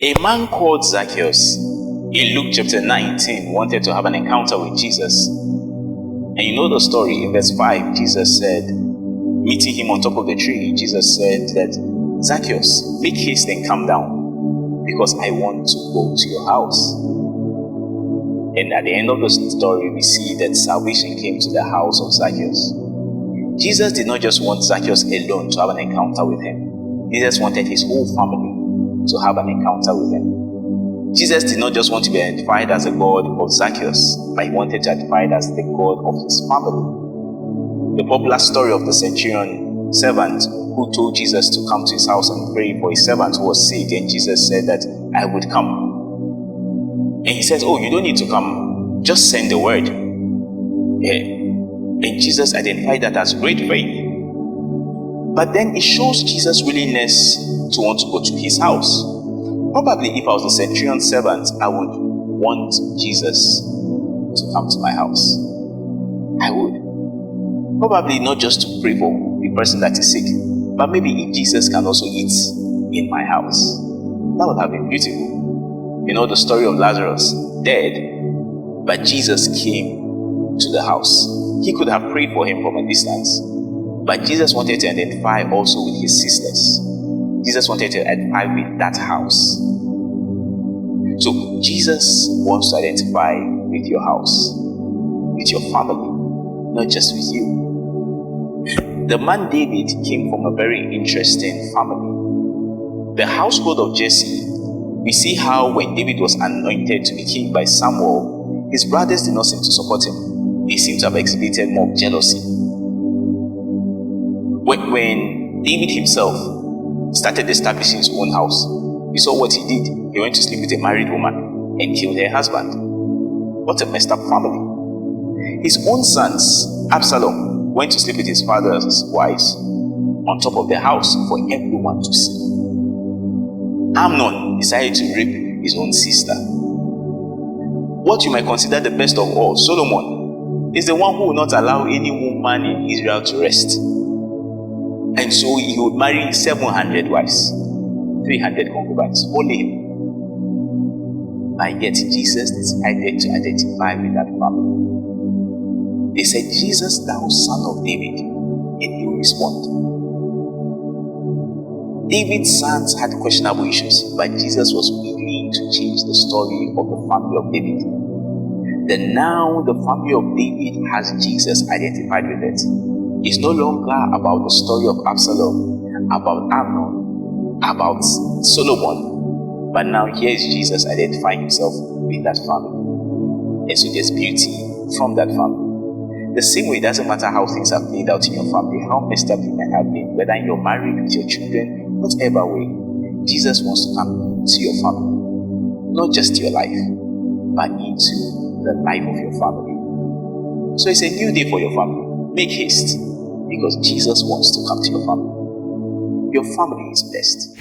A man called Zacchaeus in Luke chapter 19 wanted to have an encounter with Jesus. And you know the story. In verse 5, Jesus said, meeting him on top of the tree, Jesus said that, Zacchaeus, make haste and come down, because I want to go to your house. And at the end of the story, we see that salvation came to the house of Zacchaeus. Jesus did not just want Zacchaeus alone to have an encounter with him. Jesus wanted his whole family to have an encounter with him. Jesus did not just want to be identified as the God of Zacchaeus, but he wanted to be identified as the God of his family. The popular story of the centurion servant who told Jesus to come to his house and pray for his servant who was sick, and Jesus said that I would come. And he says, oh, you don't need to come, just send the word. And Jesus identified that as great faith. But then it shows Jesus' willingness to want to go to his house. Probably if I was a centurion servant, I would want Jesus to come to my house. I would. Probably not just to pray for the person that is sick, but maybe if Jesus can also eat in my house. That would have been beautiful. You know the story of Lazarus, dead, but Jesus came to the house. He could have prayed for him from a distance, but Jesus wanted to identify also with his sisters. Jesus wanted to identify with that house. So Jesus wants to identify with your house, with your family, not just with you. The man David came from a very interesting family. The household of Jesse, we see how when David was anointed to be king by Samuel, his brothers did not seem to support him. They seem to have exhibited more jealousy. When David himself started establishing his own house, you saw what he did. He went to sleep with a married woman and killed her husband. What a messed up family. His own sons, Absalom, went to sleep with his father's wives on top of their house for everyone to see. Amnon decided to rape his own sister. What you might consider the best of all, Solomon, is the one who will not allow any woman in Israel to rest. And so he would marry 700 wives, 300 concubines, only him. And yet Jesus decided to identify with that family. They said, Jesus, thou son of David, and he will respond. David's sons had questionable issues, but Jesus was willing to change the story of the family of David. Then now the family of David has Jesus identified with it. It's no longer about the story of Absalom, about Amnon, about Solomon, but now here is Jesus identifying himself with that family. And so there's beauty from that family. The same way, it doesn't matter how things have played out in your family, how messed up you may have been, whether you're married with your children, whatever way, Jesus wants to come into your family, not just your life, but into the life of your family. So it's a new day for your family. Make haste, because Jesus wants to come to your family. Your family is blessed.